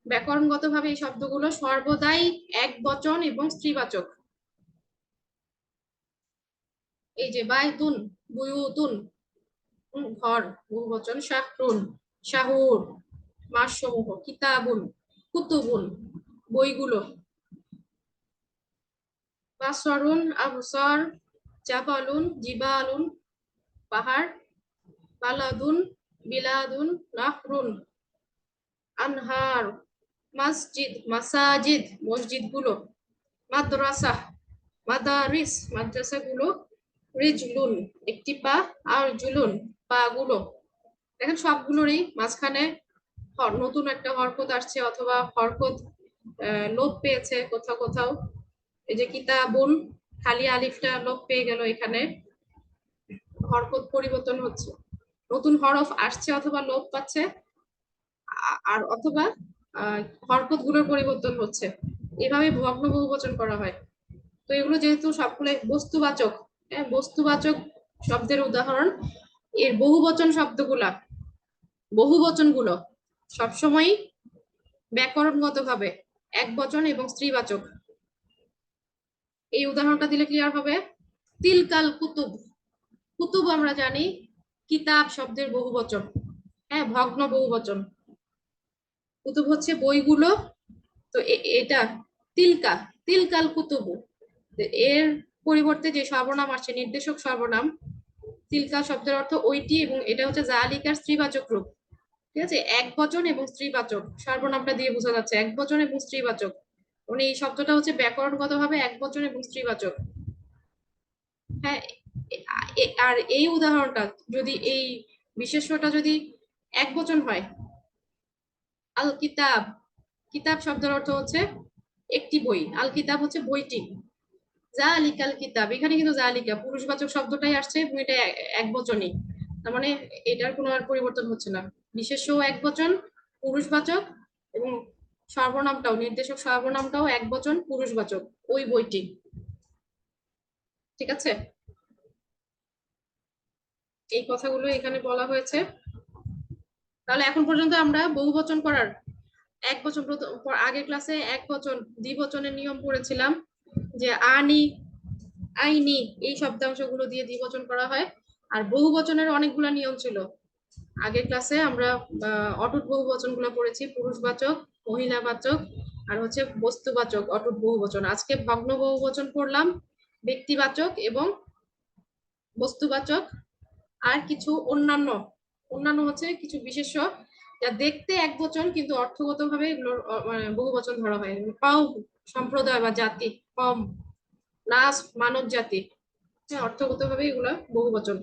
ব্যাকরণগত ভাবে এই শব্দগুলো সর্বদাই এক বচন এবং স্ত্রীবাচক। এই যে বাইতুন, বুয়ুতুন ঘর বহুবচন, শাহরুন শাহুর মাসসমূহ, কিতাবুন কুতুবুন বইগুলো, বাসরুন আবসর, জাবালুন জিবালুন পাহাড়, বালাদুন বিলাদুন নাহরুন আনহার, মসজিদ মাসাজিদ মসজিদগুলো, মাদ্রাসা মাদারিস মাদ্রাসাগুলো, রিজলুন একটি পা, আর জুলুন পা গুলো। দেখেন সবগুলোরই মাঝখানে নতুন একটা হরকত আসছে অথবা হরকত লোপ পেয়েছে কোথাও কোথাও। এই যে কিতাবুন খালি আলিফটা লোপ পেয়ে গেল, এখানে হরকত পরিবর্তন হচ্ছে, নতুন হরফ আসছে অথবা লোপ পাচ্ছে, আর অথবা হরকত গুলোর পরিবর্তন হচ্ছে, এভাবে ভগ্ন বহুবচন করা হয়। তো এগুলো যেহেতু সবগুলো বস্তুবাচক, বস্তুবাচক শব্দের উদাহরণ, এর বহুবচন শব্দগুলা বহুবচনগুলো সবসময় ব্যাকরণগত ভাবে এক বচন এবং স্ত্রীবাচক। এই উদাহরণটা দিলে ক্লিয়ার হবে। তিলকাল কুতুব, কুতুব আমরা জানি কিতাব শব্দের বহুবচন, হ্যাঁ ভগ্ন বহুবচন। কুতুব হচ্ছে বইগুলো, তো এটা তিলকা, তিলকাল কুতুবু, এর পরিবর্তে যে সর্বনাম আসছে নির্দেশক সর্বনাম, তিলকা শব্দের অর্থ ওইটি, এবং এটা হচ্ছে জালিকার স্ত্রীবাচক রূপ। ঠিক আছে, এক বচন এবং স্ত্রীবাচক, সর্বনামটা দিয়ে বোঝা যাচ্ছে এক বচন এবং স্ত্রীবাচক, মানে এই শব্দটা হচ্ছে ব্যাকরণগত ভাবে এক বচন এবং স্ত্রীবাচক। হ্যাঁ, আর এই উদাহরণটা যদি এই বিশেষ্যটা যদি এক বচন হয়, আল কিতাব, কিতাব শব্দের অর্থ হচ্ছে একটি বই, আল কিতাব হচ্ছে বইটি, জালিকাল কিতাব, এখানে কিন্তু জালিকা পুরুষবাচক শব্দটাই আসছে এবং এটা এক বচনই, তার মানে এটার কোনো আর পরিবর্তন হচ্ছে না। বিশেষ্য এক বচন পুরুষবাচক, এবং সর্বনামটাও নির্দেশক সর্বনামটাও এক বচন পুরুষবাচক, ওই বইটি। ঠিক আছে, এই কথাগুলো এখানে বলা হয়েছে। তাহলে এখন পর্যন্ত আমরা বহুবচন করার এক বচন, আগের ক্লাসে এক বচন দ্বিবচনের নিয়ম পড়েছিলাম, যে আনি আইনি এই শব্দাংশগুলো দিয়ে দ্বিবচন করা হয়। আর বহুবচনের অনেকগুলো নিয়ম ছিল, আগের ক্লাসে আমরা অটুট বহুবচন গুলো পড়েছি, পুরুষবাচক মহিলাবাচক আর হচ্ছে বস্তুবাচক অটুট বহুবচন। আজকে ভগ্ন বহুবচন পড়লাম, ব্যক্তিবাচক এবং বস্তুবাচক, আর কিছু অন্যান্য, অন্যান্য হচ্ছে কিছু বিশেষ্য যা দেখতে এক বচন কিন্তু অর্থগত ভাবে এগুলোর বহুবচন ধরা হয়। কম সম্প্রদায় বা জাতি, কম নাস মানব জাতি, অর্থগত ভাবে এগুলো বহুবচন।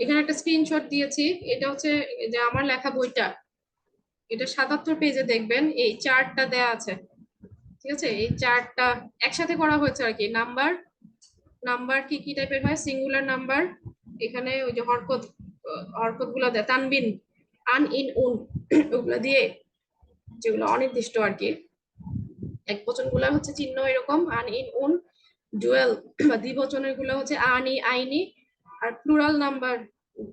এখানে একটা স্ক্রিনশট দিয়েছি, এটা হচ্ছে যে আমার লেখা বইটা, এটা ৭৭ পেজে দেখবেন এই চার্টটা দেয়া আছে। ঠিক আছে, এই চার্টটা একসাথে করা হয়েছে আর কি। নাম্বার, নাম্বার কি কি টাইপের হয়, সিঙ্গুলার নাম্বার, এখানে ওই যে হরকত, হরকত গুলো দেয়, তানবিন আন ইন উন ওগুলা দিয়ে, যেগুলো অনির্দিষ্ট আর কি, এক বচন গুলা হচ্ছে চিহ্ন এরকম আন ইন উন, ডুয়েল বা দ্বিবচনের গুলা হচ্ছে আনি আইনি, আর প্লুরাল নাম্বার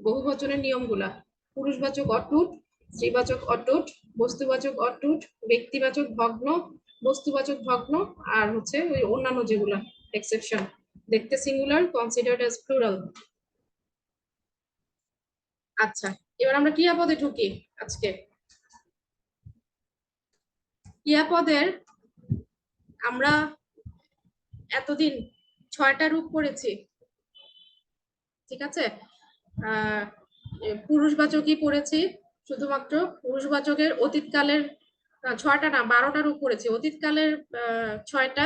বহুবচনের নিয়মগুলা পুরুষবাচক অটুট, স্ত্রীবাচক অটুট, বস্তুবাচক অটুট, ব্যক্তিবাচক ভগ্ন, বস্তুবাচক ভগ্ন, আর হচ্ছে ওই অন্যান্য যেগুলা এক্সেপশন, দেখতে সিঙ্গুলার, কনসিডার্ড অ্যাজ প্লুরাল। আচ্ছা, এবার আমরা ক্রিয়াপদে ঢুকি। আজকে ক্রিয়াপদের আমরা এতদিন 6টা রূপ করেছি, ঠিক আছে। আহ পুরুষবাচকই পড়েছি, শুধুমাত্র পুরুষবাচকের অতীতকালের 6টা না 12টা রূপ পড়েছি, অতীতকালের 6টা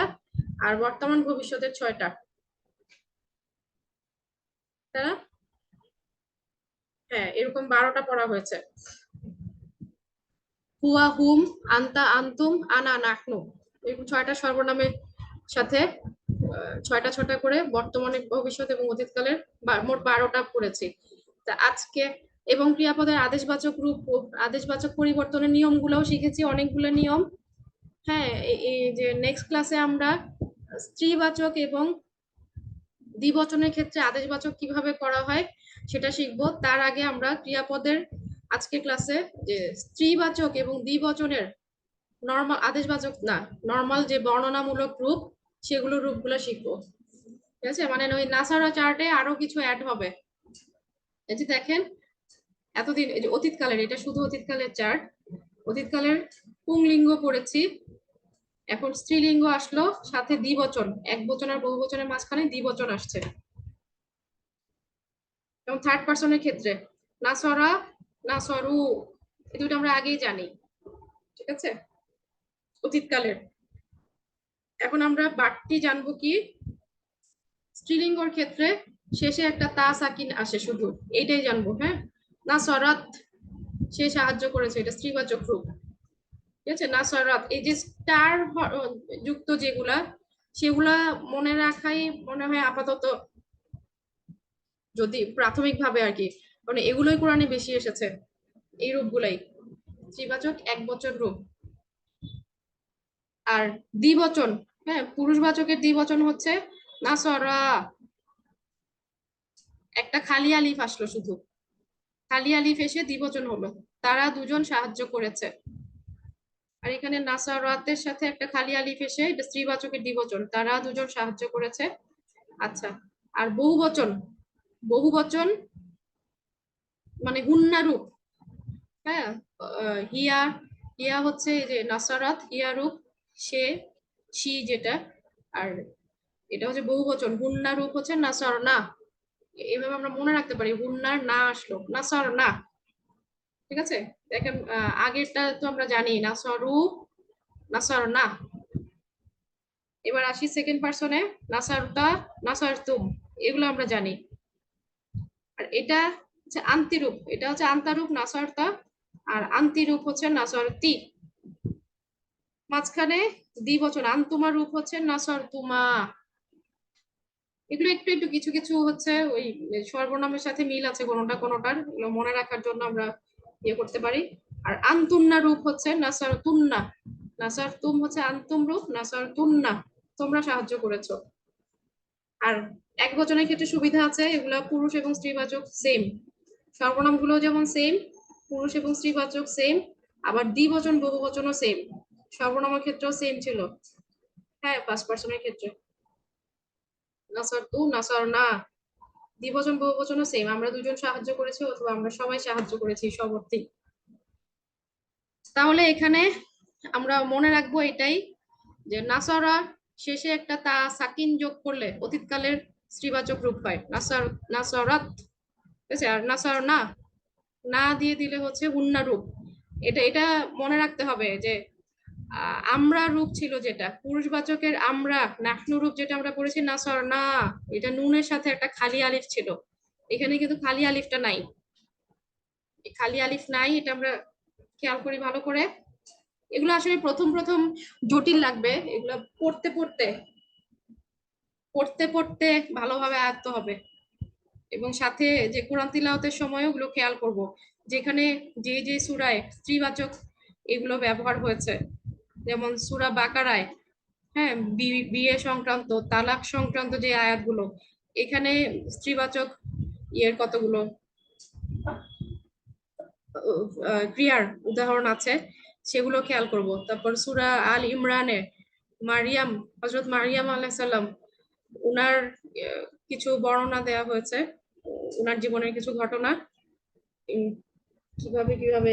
আর বর্তমান ভবিষ্যতের 6টা, তাই না? হ্যাঁ, এরকম 12টা পড়া হয়েছে। হুয়া হুম, আন্তা আন্তুম, আনা নাহনু, এরকম 6টা সর্বনামের সাথে 6টা করে বর্তমানে ভবিষ্যৎ এবং অতীতকালের মোট 12টা পড়েছি। তা আজকে এবং ক্রিয়াপদের আদেশবাচক রূপ, আদেশবাচক পরিবর্তনের নিয়মগুলোও শিখেছি, অনেকগুলো নিয়ম। হ্যাঁ, এই যে নেক্সট ক্লাসে আমরা স্ত্রীবাচক এবং দ্বিবচনের ক্ষেত্রে আদেশবাচক কিভাবে করা হয় সেটা শিখবো। তার আগে আমরা ক্রিয়াপদের আজকে ক্লাসে যে স্ত্রীবাচক এবং দ্বিবচনের নর্মাল, আদেশবাচক না, নর্মাল যে বর্ণনামূলক রূপ, সেগুলো রূপগুলো শিখবো, ঠিক আছে। মানে ওই নাসারা চার্টে আরো কিছু অ্যাড হবে। এই যে দেখেন, এতদিন এই যে অতীতকালের, এটা শুধু অতীতকালের চার্ট, অতীতকালের পুংলিঙ্গ পড়েছি, এখন স্ত্রীলিঙ্গ আসলো, সাথে দ্বিবচন, এক বচন আর বহু বচনের মাঝখানে দ্বিবচন আসছে। এবং থার্ড পার্সনের ক্ষেত্রে নাসরা, নাসরু, এই দুটো আমরা আগেই জানি, ঠিক আছে, অতীতকালের। এখন আমরা বাড়তি জানবো কি, স্ত্রীলিঙ্গর ক্ষেত্রে শেষে একটা তা সাকিন আসে, শুধু এইটাই জানবো। হ্যাঁ, নাসরাত, সে সাহায্য করেছে, এটা স্ত্রীবাচক রূপ, ঠিক আছে। নাসরাত, এই যে স্টার যুক্ত যেগুলা, সেগুলা মনে রাখাই মনে হয় আপাতত, যদি প্রাথমিক ভাবে আর কি, মানে এগুলোই কোরআনে বেশি এসেছে, এই রূপগুলাই স্ত্রীবাচক এক বচন রূপ। আর দ্বিবচন, হ্যাঁ, পুরুষবাচকের দ্বিবচন হচ্ছে নাসরা, একটা খালি আলিফ আসলো, শুধু খালি আলিফ এসে দ্বিবচন হলো, তারা দুজন সাহায্য করেছে। আর এখানে নাসারাতের সাথে একটা খালি আলিফ এসে এটা স্ত্রীবাচকের দ্বিবচন, তারা দুজন সাহায্য করেছে। আচ্ছা, আর বহুবচন, বহুবচন মানে হুন্না রূপ। হ্যাঁ, হিয়া, হিয়া হচ্ছে এই যে নাসারাত, হিয়া রূপ, সে, সি যেটা, আর এটা হচ্ছে বহুবচন, হুন্না রূপ হচ্ছে নাসার না। এইভাবে আমরা মনে রাখতে পারি, হুন্নার না আসলো, নাসার না, ঠিক আছে। দেখেন আগেরটা তো আমরা জানি, নাসারু, নাসার না। এবার আসি সেকেন্ড পার্সনে, নাসারতা, নাসারতুম, এগুলো আমরা জানি। আর এটা হচ্ছে আন্তিরূপ, এটা হচ্ছে আন্তারূপ নাসারতা, আর আন্তিরূপ হচ্ছে নাসারতি। মাঝখানে দ্বিবচন আন্তুমা রূপ হচ্ছে নাসারতুমা। এগুলো একটু একটু কিছু কিছু হচ্ছে ওই সর্বনামের সাথে মিল আছে কোনোটা কোনোটার, এগুলো মনে রাখার জন্য আমরা ইয়ে করতে পারি। আর আন্তুন্না রূপ হচ্ছে নাসার তুন্না, নাসার তুম হচ্ছে আন্তুম রূপ, নাসার তুন্না, তোমরা সাহায্য করেছো। আর এক বচনের ক্ষেত্রে সুবিধা আছে, এগুলা পুরুষ এবং স্ত্রীবাচক সেম, সর্বনাম গুলো যেমন সেম, পুরুষ এবং স্ত্রীবাচক সেম, আবার দ্বিবচন বহুবচনও সেম, সর্বনামের ক্ষেত্রেও সেম ছিল। হ্যাঁ, ফার্স্ট পার্সনের ক্ষেত্রে নাসার তু, নাসার না, দ্বিবচন বহুবচনও সেম, আমরা দুজন সাহায্য করেছি অথবা আমরা সবাই সাহায্য করেছি, সব অর্থেই। তাহলে এখানে আমরা মনে রাখবো এটাই, যে নাসারা শেষে একটা তা সাকিন যোগ করলে অতীতকালের স্ত্রীবাচক রূপ হয় নাসার, নাসারাত, ঠিক আছে। আর নাসার না, না দিয়ে দিলে হচ্ছে হুন্না রূপ। এটা এটা মনে রাখতে হবে যে আমরা রূপ ছিল যেটা পুরুষবাচকের, আমরা নাহনু রূপ যেটা আমরা পড়েছি নাসার না, এটা নুনের সাথে একটা খালি আলিফ ছিল, এখানে কিন্তু খালি আলিফটা নাই, খালি আলিফ নাই, এটা আমরা খেয়াল করি ভালো করে। এগুলো আসলে প্রথম প্রথম জটিল লাগবে, এগুলো পড়তে পড়তে পড়তে পড়তে ভালোভাবে আয়ত্ত হবে, এবং সাথে যে কোরআন তিলাওয়াতের সময় ওগুলো খেয়াল করব, যেখানে যে যে সূরায় স্ত্রীবাচক এগুলো ব্যবহার হয়েছে, যেমন সূরা বাকারায়, হ্যাঁ, বিয়ে সংক্রান্ত, তালাক সংক্রান্ত যে আয়াতগুলো, এখানে স্ত্রীবাচক ইয়ের কতগুলো ক্রিয়ার উদাহরণ আছে, সেগুলো খেয়াল করব। তারপর সূরা আল ইমরানে মারিয়াম, হযরত মারিয়াম আলাইহিস সালাম, উনার কিছু বর্ণনা দেওয়া হয়েছে, উনার জীবনের কিছু ঘটনা, কিভাবে কিভাবে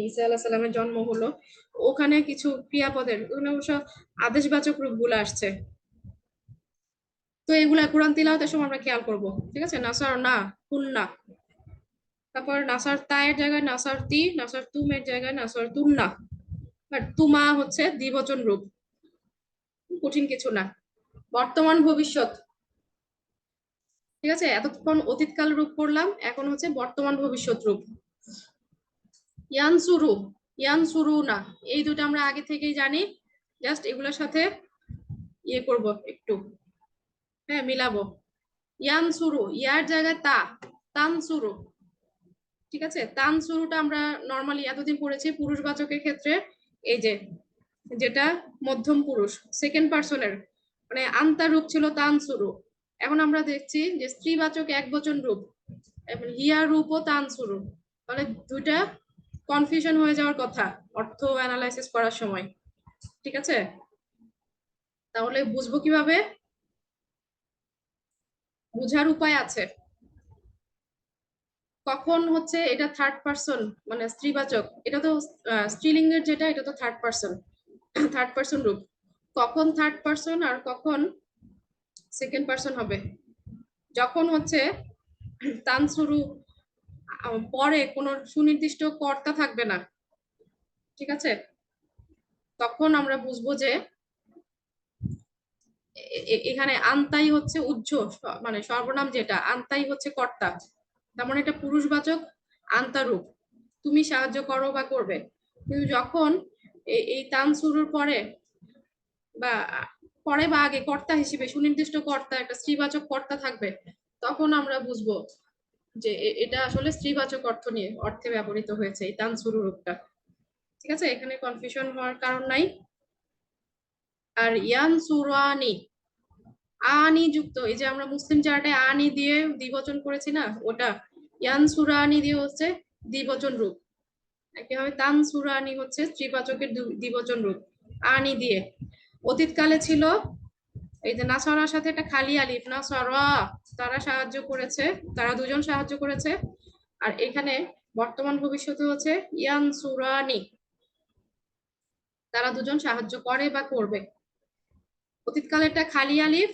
ঈসা আলাইহিস সালামের জন্ম হলো। ওখানে কিছু ক্রিয়াপদের, ওখানে অবশ্য আদেশবাচক রূপগুলো আসছে। তো এগুলা কোরআন তিলাওয়াতের সময় আমরা খেয়াল করব, ঠিক আছে? নাসার না, কুন্না। তারপর নাসার তায়ের জায়গায় নাসার তি, নাসার তুমের জায়গায় নাসার তুন্না। আর তুমা হচ্ছে দ্বিবচন রূপ, কঠিন কিছু না। বর্তমান ভবিষ্যৎ, ঠিক আছে? এতক্ষণ অতীতকাল রূপ করলাম, এখন হচ্ছে বর্তমান ভবিষ্যৎ রূপ। ইয়ানসুরু, ইয়ানসুরু না, এই দুটো আমরা আগে থেকেই জানি, জাস্ট এগুলোর সাথে ইয়ে করব একটু, হ্যাঁ, মিলাবো। ইয়ানসুরু, ইয়ার জায়গায় তা, তানসুরু, ঠিক আছে? তানসুরুটা আমরা নর্মালি এতদিন পড়েছি পুরুষবাচকের ক্ষেত্রে, এই যে যেটা মধ্যম পুরুষ সেকেন্ড পার্সনের, মানে আন্তা রূপ ছিল তানসুরু। এখন আমরা দেখছি যে স্ত্রীবাচক একবচন রূপ, এবং হিয়া রূপও তানসুরু। তাহলে দুইটা কনফিউশন হয়ে যাওয়ার কথা অর্থ অ্যানালাইসিস করার সময়, ঠিক আছে? তাহলে বুঝবো কিভাবে? বুঝার উপায় আছে। কখন হচ্ছে এটা থার্ড পার্সন, মানে স্ত্রীবাচক, এটা তো স্ত্রীলিঙ্গের যেটা, এটা তো থার্ড পার্সন, থার্ড পার্সন রূপ। কখন থার্ড পার্সন আর কখন সেকেন্ড পার্সন হবে? যখন হচ্ছে তানসুরু পরে কোনো সুনির্দিষ্ট কর্তা থাকবে না, ঠিক আছে? তখন আমরা বুঝবো যে এখানে আন্তাই হচ্ছে উহ্য, মানে সর্বনাম যেটা, আন্তাই হচ্ছে কর্তা, তার মানে এটা পুরুষবাচক আন্তারূপ, তুমি সাহায্য করো বা করবে। কিন্তু যখন এই তানসুরুর পরে বা পরে বা আগে কর্তা হিসেবে সুনির্দিষ্ট কর্তা, একটা স্ত্রীবাচক কর্তা থাকবে, তখন আমরা বুঝবো যে এটা আসলে স্ত্রীবাচক অর্থ নিয়ে অর্থে ব্যবহৃত হয়েছে এই তানসুরু রূপটা, ঠিক আছে? এখানে কনফিউশন হওয়ার কারণ নাই। আর ইয়ান সুরানি, আনি যুক্ত, এই যে আমরা মুসলিম চার্টে আনি দিয়ে দ্বিবচন করেছি না, ওটা ইয়ান সুরানি দিয়ে হচ্ছে দ্বিবচন রূপ। একইভাবে তান সুরানি হচ্ছে ত্রিবাচকের দ্বিবচন রূপ, আনি দিয়ে। অতীতকালে ছিল এই যে নাসরার সাথে একটা খালি আলিফ, নাসরা, তারা সাহায্য করেছে, তারা দুজন সাহায্য করেছে। আর এখানে বর্তমান ভবিষ্যতে হচ্ছে ইয়ান সুরানি, তারা দুজন সাহায্য করে বা করবে। অতীতকালে একটা খালি আলিফ,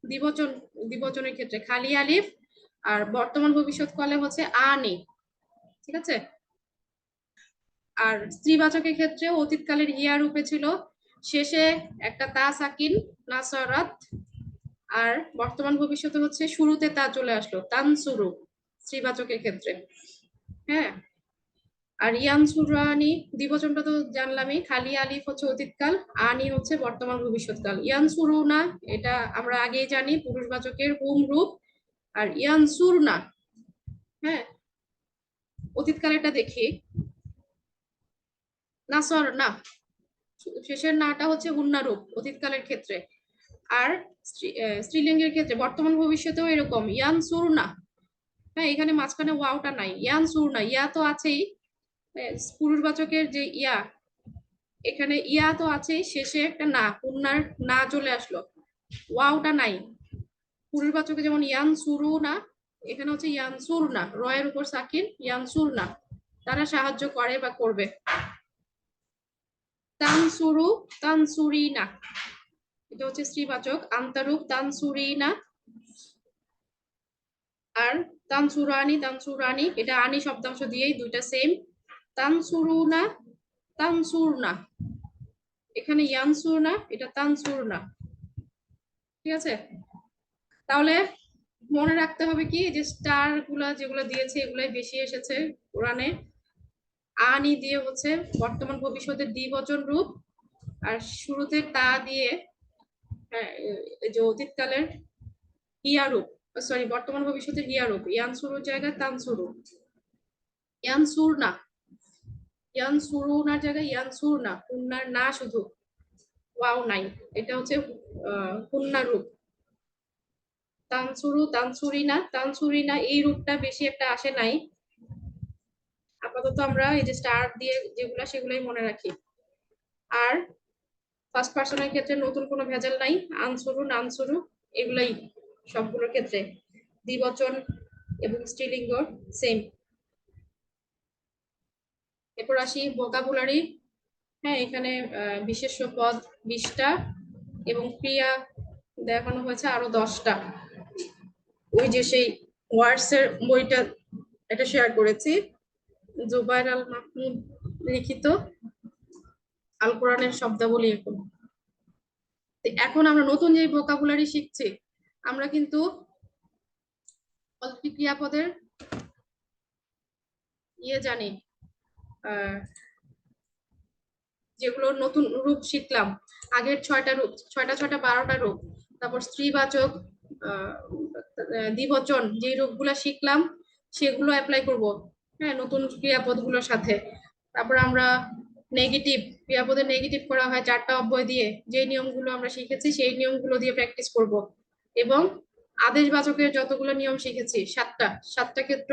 দ্বিবচন, দ্বিবচনের ক্ষেত্রে খালি আলিফ, আর বর্তমান ভবিষ্যৎ কালে হচ্ছে আনি, ঠিক আছে? আর স্ত্রীবাচকের ক্ষেত্রে অতীতকালের ইয়া রূপে ছিল শেষে একটা তা সাকিন, নাসরাত, আর বর্তমান ভবিষ্যতে হচ্ছে শুরুতে তা চলে আসলো, তানসুরু, স্ত্রীবাচকের ক্ষেত্রে, হ্যাঁ। আর ইয়ানসুরানি দ্বিবচনটা তো জানলামই, খালি আলিফ হচ্ছে অতীতকাল, আনি হচ্ছে বর্তমান ভবিষ্যৎকাল। ইয়ানসুরুনা, এটা আমরা আগেই জানি পুরুষবাচকের হুম রূপ। আর ইয়ানসুরনা, হ্যাঁ, অতীতকালেরটা দেখি, নাসর না, শেষের নাটা হচ্ছে হুন্না রূপ অতীতকালের ক্ষেত্রে। আর স্ত্রীলিঙ্গের ক্ষেত্রে বর্তমান ভবিষ্যতেও এরকম ইয়ানসুরনা, হ্যাঁ, এখানে মাঝখানে ওয়াওটা নাই, ইয়ানসুরনা, ইয়া তো আছেই, পুরুষবাচকের যে ইয়া, এখানে ইয়া তো আছেই, শেষে একটা না, উন্নার না চলে আসলো, ওয়াওটা নাই। পুরুষবাচকে যেমন ইয়ান সুরু না, এখানে হচ্ছে ইয়ান সুর না, রয়ের উপর সাকিন, ইয়ান সুর না, তারা সাহায্য করে বা করবে। তানসুরু, তানসুরি না, এটা হচ্ছে স্ত্রীবাচক আন্তারূপ, তানসুরি না। আর তানসুরানি, তানসুরানি, এটা আনি শব্দাংশ দিয়েই দুইটা সেম। তানসুরু না, তানসুর না, এখানে ইয়ানসুর না, এটা তানসুর না, ঠিক আছে? তাহলে মনে রাখতে হবে কি, যে স্টার গুলা যেগুলো দিয়েছে এগুলাই বেশি এসেছে কোরআনে। আনি দিয়ে হচ্ছে বর্তমান ভবিষ্যতের দ্বিবচন রূপ, আর শুরুতে তা দিয়ে, হ্যাঁ, যে অতীতকালের ইয়া রূপ, সরি, বর্তমান ভবিষ্যতের ইয়া রূপ, ইয়ানসুরুর জায়গায় তানসুরু। ইয়ানসুর না, ইয়ানসুরুনার জায়গায় ইয়ানসুর না, কুন্নার না শুধু, ওয়াও নাই, এটা হচ্ছে কুন্না রূপ। তানসুরু, তানসুরিনা, তানসুরিনা এই রূপটা বেশি একটা আসে নাই। আপাতত আমরা এই যে স্টার দিয়ে যেগুলা সেগুলাই মনে রাখি। আর ফার্স্ট পার্সনের ক্ষেত্রে নতুন কোনো ভেজাল নাই, আনসুরু, নানসুরু এগুলাই সবগুলোর ক্ষেত্রে। দ্বিবচন এবং স্ত্রীলিঙ্গ সেম। এরপর আসি ভোকাবুলারি। হ্যাঁ, এখানে বিশেষ্য পদ 20টা এবং ক্রিয়া দেখানো হয়েছে আরো 10টা। ওই যে সেই ওয়ার্ডস এর বইটা এটা শেয়ার করেছি, জুবাইর আল মাহমুদ লিখিত আল কোরআনের শব্দাবলী। এখন আমরা নতুন যে ভোকাবুলারি শিখছি, আমরা কিন্তু অলরেডি ক্রিয়াপদের জানি, যেগুলো নতুন রূপ শিখলাম, আগের 6টা রূপ, 12টা রূপ, তারপর স্ত্রীবাচক, দ্বিবচন যে রূপগুলা শিখলাম সেগুলো অ্যাপ্লাই করব, হ্যাঁ, নতুন ক্রিয়াপদগুলোর সাথে। তারপর আমরা নেগেটিভ ক্রিয়াপদের নেগেটিভ করা হয় 4টা অব্যয় দিয়ে, যে নিয়মগুলো আমরা শিখেছি সেই নিয়মগুলো দিয়ে প্র্যাকটিস করব। এবং আদেশবাচকের যতগুলো নিয়ম শিখেছি 7টা ক্ষেত্র,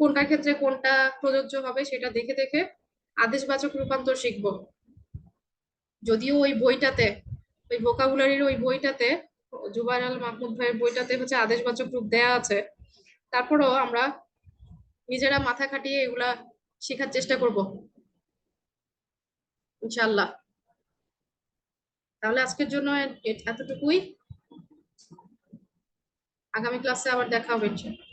কোনটার ক্ষেত্রে কোনটা প্রযোজ্য হবে সেটা দেখে দেখে আদেশবাচক রূপান্তর শিখবো। যদিও ওই বইটাতে, ওই ভোকাবুলারির ওই বইটাতে, জুবাইর আল মাহমুদ ভাইয়ের বইটাতে হচ্ছে আদেশবাচক রূপ দেয়া আছে, তারপরেও আমরা নিজেরা মাথা খাটিয়ে এগুলা শেখার চেষ্টা করব ইনশাআল্লাহ। তাহলে আজকের জন্য এতটুকুই, আগামী ক্লাসে আবার দেখা হবে ইনশাআল্লাহ।